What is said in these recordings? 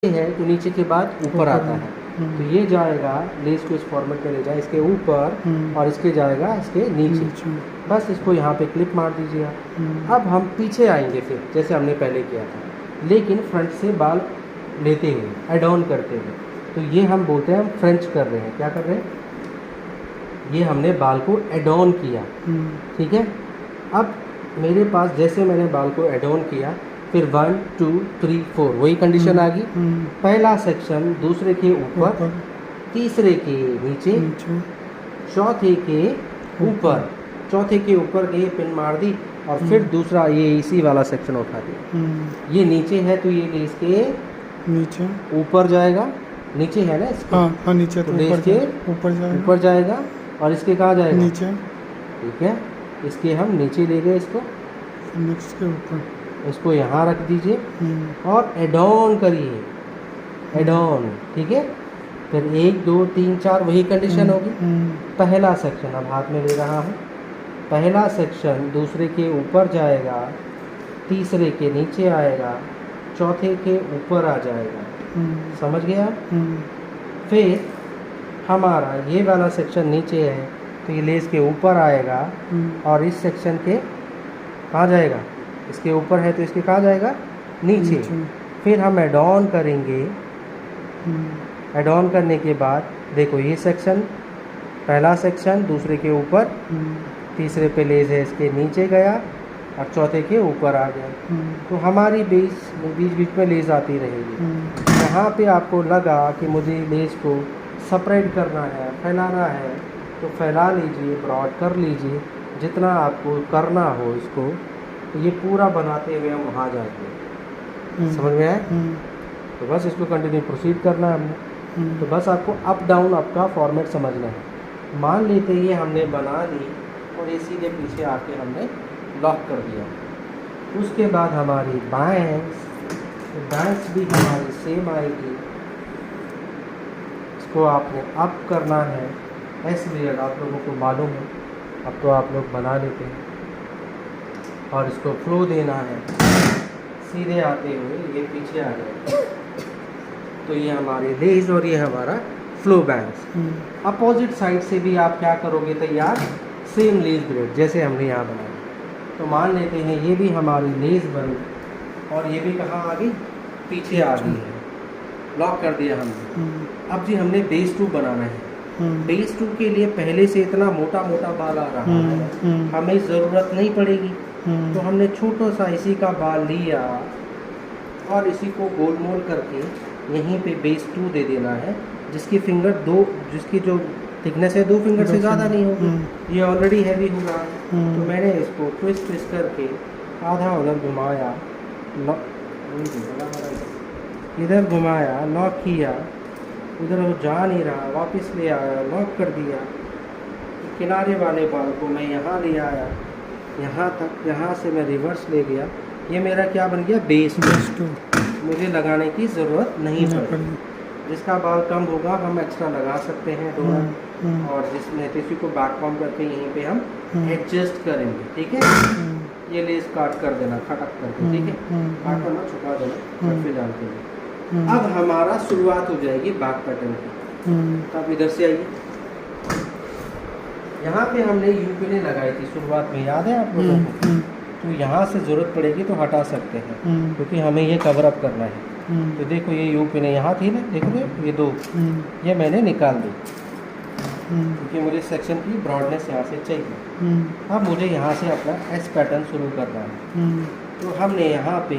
है तो नीचे के बाद ऊपर आता है, तो ये जाएगा लेस को इस फॉर्मेट में ले जाए इसके ऊपर और इसके जाएगा इसके नीचे। बस इसको यहाँ पे क्लिप मार दीजिए आप। अब हम पीछे आएंगे फिर जैसे हमने पहले किया था, लेकिन फ्रंट से बाल लेते हुए एड ऑन करते हुए। तो ये हम बोलते हैं हम फ्रेंच कर रहे हैं। क्या कर रहे हैं? ये हमने बाल को एड ऑन किया, ठीक है। अब मेरे पास जैसे मैंने बाल को एड ऑन किया, फिर 1 2 3 4 वही कंडीशन आ गई। पहला सेक्शन दूसरे के ऊपर, तीसरे के नीचे, चौथे के ऊपर, चौथे के के ये पिन मार दी और फिर दूसरा ये इसी वाला सेक्शन उठा दिया। ये नीचे है तो ये इसके नीचे ऊपर जाएगा, नीचे है ना इसके, हाँ नीचे तो ऊपर जाएगा और इसके कहाँ जाएगा? नीचे। ठीक है, इसके हम नीचे ले गए इसको, नेक्स्ट के ऊपर इसको यहाँ रख दीजिए और एड ऑन करिए, एड ऑन, ठीक है। फिर 1 2 3 4 वही कंडीशन होगी। पहला सेक्शन अब हाथ में ले रहा हूँ, पहला सेक्शन दूसरे के ऊपर जाएगा, तीसरे के नीचे आएगा, चौथे के ऊपर आ जाएगा। समझ गया? फिर हमारा ये वाला सेक्शन नीचे है तो ये लेस के ऊपर आएगा और इस सेक्शन के कहाँ जाएगा? इसके ऊपर है तो इसके कहाँ जाएगा? नीचे। फिर हम एड ऑन करेंगे, एड ऑन करने के बाद देखो ये सेक्शन, पहला सेक्शन दूसरे के ऊपर, तीसरे पे लेस है इसके नीचे गया और चौथे के ऊपर आ गया। तो हमारी बीच बीच में लेस आती रहेगी। यहाँ पे आपको लगा कि मुझे लेस को सेपरेट करना है, फैलाना है, तो फैला लीजिए, ब्रॉड कर लीजिए जितना आपको करना हो इसको। तो ये पूरा बनाते हुए हम वहाँ जाएंगे। समझ में आया? तो बस इसको कंटिन्यू प्रोसीड करना है हमने। तो बस आपको अप डाउन आपका फॉर्मेट समझना है। मान लेते ये हमने बना ली और ये सीधे पीछे आके हमने लॉक कर दिया। उसके बाद हमारी बैंक्स भी हमारी सेम आएगी। इसको आपने अप करना है, इसलिए आप लोगों को मालूम है, अब तो आप लोग बना लेते हैं। और इसको फ्लो देना है, सीधे आते हुए ये पीछे आ जाए। तो ये हमारी लेस और ये हमारा फ्लो बैंक्स। अपोजिट साइड से भी आप क्या करोगे तैयार? सेम लेस ब्रेड जैसे हमने यहाँ बनाया। तो मान लेते हैं ये भी हमारी लेस बनी और ये भी कहाँ आ गई? पीछे आ गई है, लॉक कर दिया हमने। अब जी हमने बेस 2 बनाना है। बेस 2 के लिए पहले से इतना मोटा मोटा बाल आ रहा है, हमें ज़रूरत नहीं पड़ेगी। तो हमने छोटा सा इसी का बाल लिया और इसी को गोल मोल करके यहीं पे बेस 2 दे देना है, जिसकी फिंगर 2, जिसकी जो थिकनेस है 2 फिंगर से ज़्यादा नहीं होगी। ये ऑलरेडी हैवी हो रहा है। तो मैंने इसको ट्विस्ट करके आधा उधर घुमाया, इधर घुमाया, लॉक किया, उधर वो जा नहीं रहा, वापस ले आया, लॉक कर दिया। किनारे वाले बाल को मैं यहाँ ले आया, यहाँ तक, यहाँ से मैं रिवर्स ले गया। ये मेरा क्या बन गया? बेस 2। मुझे लगाने की ज़रूरत नहीं पड़ी। जिसका बाल कम होगा हम एक्स्ट्रा लगा सकते हैं डोरा, और जिसमें किसी को बैक कॉम करके यहीं पे हम एडजस्ट करेंगे, ठीक है। ये लेस काट कर देना खटक करके, ठीक है, काट करना, छुपा देना, फिर डालते हैं। अब हमारा शुरुआत हो जाएगी बैक पैटर्न की। तो आप इधर से आइए, यहाँ पे हमने यू पिने लगाई थी शुरुआत में, याद है आप लोगों को? तो यहाँ से ज़रूरत पड़ेगी तो हटा सकते हैं, क्योंकि हमें ये कवर अप करना है। तो देखो ये यू पिने यहाँ थी ना, देखो ये 2, ये मैंने निकाल दी क्योंकि मुझे सेक्शन की ब्रॉडनेस यहाँ से चाहिए। अब मुझे यहाँ से अपना एस पैटर्न शुरू करना है। तो हमने यहाँ पे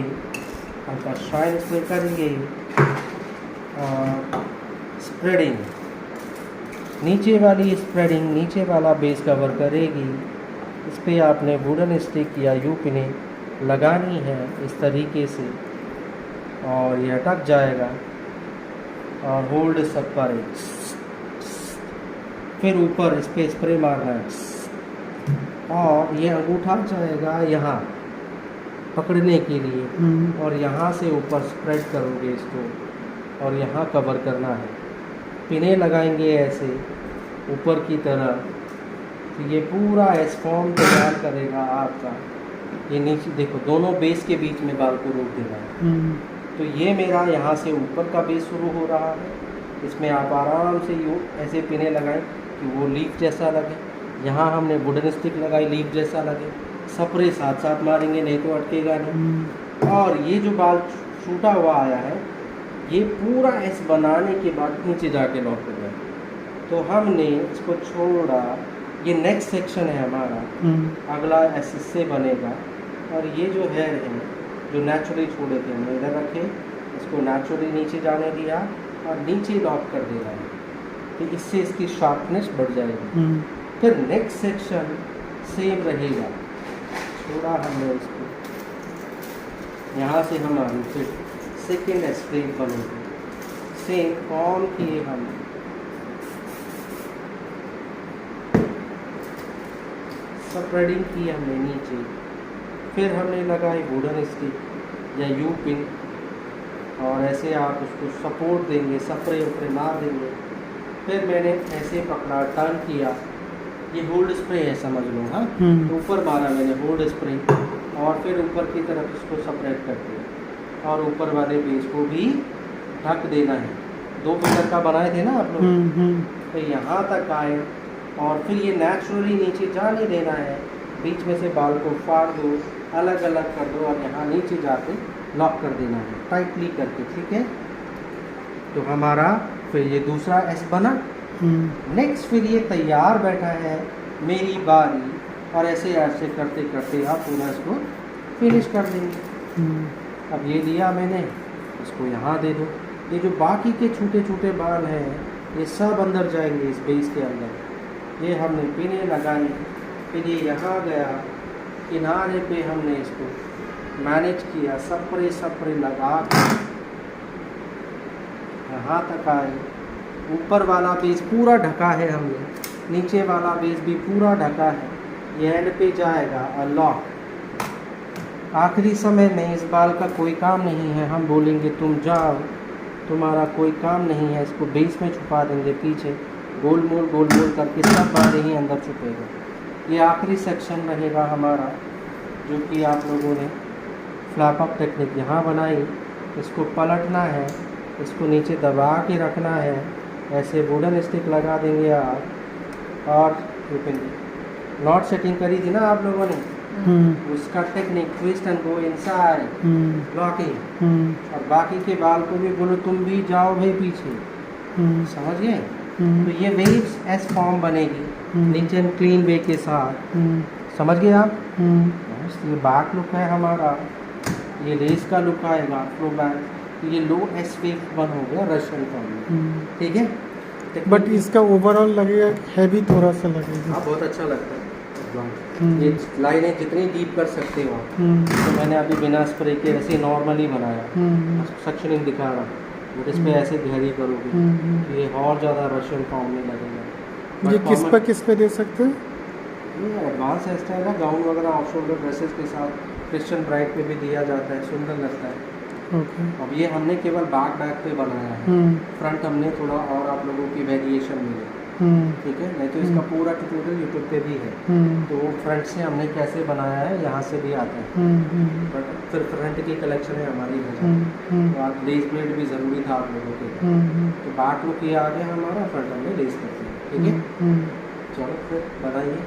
हल्का शाइन स्प्रे करेंगे और स्प्रेडिंग, नीचे वाली स्प्रेडिंग नीचे वाला बेस कवर करेगी। इस पर आपने वुडन स्टिक या यू पिने लगानी है इस तरीके से, और ये अटक जाएगा और होल्ड सेपरेट। फिर ऊपर इस पर स्प्रे मारना है और ये अंगूठा जाएगा यहाँ पकड़ने के लिए, और यहाँ से ऊपर स्प्रेड करोगे इसको और यहाँ कवर करना है। पिने लगाएंगे ऐसे ऊपर की तरह, तो ये पूरा एस फॉर्म तैयार करेगा आपका। ये नीचे देखो, दोनों बेस के बीच में बाल को रोक देना है। तो ये मेरा यहाँ से ऊपर का बेस शुरू हो रहा है। इसमें आप आराम से यूँ ऐसे पिने लगाएं कि वो लीफ जैसा लगे। यहाँ हमने वुडन स्टिक लगाई, लीफ जैसा लगे। सपरे साथ साथ मारेंगे, नहीं तो अटकेगा नहीं। और ये जो बाल छूटा हुआ आया है, ये पूरा एस बनाने के बाद नीचे जाके लॉक हो गया। तो हमने इसको छोड़ा। ये नेक्स्ट सेक्शन है हमारा, अगला एस इससे बनेगा। और ये जो हेयर है जो नेचुरली छोड़े थे हमने इधर रखे, इसको नेचुरली नीचे जाने दिया और नीचे लॉक कर दे रहा है। तो इससे इसकी शार्पनेस बढ़ जाएगी। फिर नेक्स्ट सेक्शन सेम रहेगा, छोड़ा हमने इसको, यहाँ से हमारी फिर सेकेंड स्ट्रेट बनेगी। सेम फॉर्म किए हम, स्प्रेडिंग की हमने नीचे। फिर हमने लगाई वुडन स्टिक या यू पिन, और ऐसे आप उसको सपोर्ट देंगे, सपरे उपरे मार देंगे। फिर मैंने ऐसे पकड़ा, टर्न किया, ये होल्ड स्प्रे है समझ लो। हाँ, ऊपर मारा मैंने होल्ड स्प्रे, और फिर ऊपर की तरफ इसको सेपरेट कर दिया और ऊपर वाले बेस को भी ढक देना है। 2 मीटर का बनाए थे ना आप लोग, तो यहाँ तक आए और फिर ये नेचुरली नीचे जाने देना है। बीच में से बाल को फाड़ दो, अलग अलग कर दो और यहाँ नीचे जाके लॉक कर देना है टाइटली करके, ठीक है। तो हमारा फिर ये दूसरा एस बना। नेक्स्ट फिर ये तैयार बैठा है, मेरी बारी, और ऐसे ऐसे करते करते आप पूरा इसको फिनिश कर देंगे। अब ये दिया मैंने, इसको यहाँ दे दो। ये जो बाकी के छोटे छोटे बाल हैं ये सब अंदर जाएंगे इस बेस के अंदर। ये हमने पिने लगाई, फिर ये यहाँ गया, किनारे पे हमने इसको मैनेज किया, सपरे सपरे लगा के यहाँ तक आए। ऊपर वाला बेस पूरा ढका है हमने, नीचे वाला बेस भी पूरा ढका है। ये एंड पे जाएगा और लॉक। आखिरी समय में इस बाल का कोई काम नहीं है, हम बोलेंगे तुम जाओ, तुम्हारा कोई काम नहीं है। इसको बेस में छुपा देंगे, पीछे गोल मोल करके सब बाल यहीं अंदर छुपेगा। ये आखिरी सेक्शन रहेगा हमारा, जो कि आप लोगों ने फ्लैप अप टेक्निक यहाँ बनाई। इसको पलटना है, इसको नीचे दबा के रखना है, ऐसे वुडन स्टिक लगा देंगे आप। और नॉट सेटिंग करी थी ना आप लोगों ने, उसका technique twist and go inside locking. और बाकी के बाल को भी बोलो तुम भी जाओ भाई पीछे, समझ गए। तो ये वेव्स एस फॉर्म बनेगी, नीट एंड क्लीन वे के साथ, समझ गए आप। ये बैक लुक है हमारा, ये लेस का लुक आएगा फ्लो बैक। ये लो एस वेव बन हो गया रशियन फॉर्म, ठीक है। बट इसका ओवरऑल लगेगा हैवी थोड़ा सा लगेगा। हाँ, बहुत अच्छा लगता है। ये लाइनें जितनी डीप कर सकते हो आप। तो मैंने अभी बिना स्प्रे के ऐसे नॉर्मली बनाया, सक्शनिंग दिखा रहा, बट इस पर ऐसे गहरी करोगे ये और ज़्यादा रशियन फॉर्म में लगेगा। ये किस पे दे सकते हैं? ये एडवांस हेयर स्टाइल है, गाउन वगैरह ऑफ शोल्डर ड्रेसेस के साथ क्रिश्चियन ब्राइड पे भी दिया जाता है, सुंदर लगता है। अब ये हमने केवल बैक पे बनाया है, फ्रंट हमने थोड़ा और आप लोगों की वेरिएशन मिले, ठीक है। नहीं तो इसका पूरा ट्यूटोरियल यूट्यूब पे भी है। तो फ्रंट से हमने कैसे बनाया है यहाँ से भी आता है, बट फिर फ्रंट की कलेक्शन है हमारी है। तो आप लेस ब्लेड भी ज़रूरी था आप लोगों के, तो बैक लुक ये आ गया हमारा, फ्रंट हमने लेस करते हैं, ठीक है। चलो फिर बनाइए।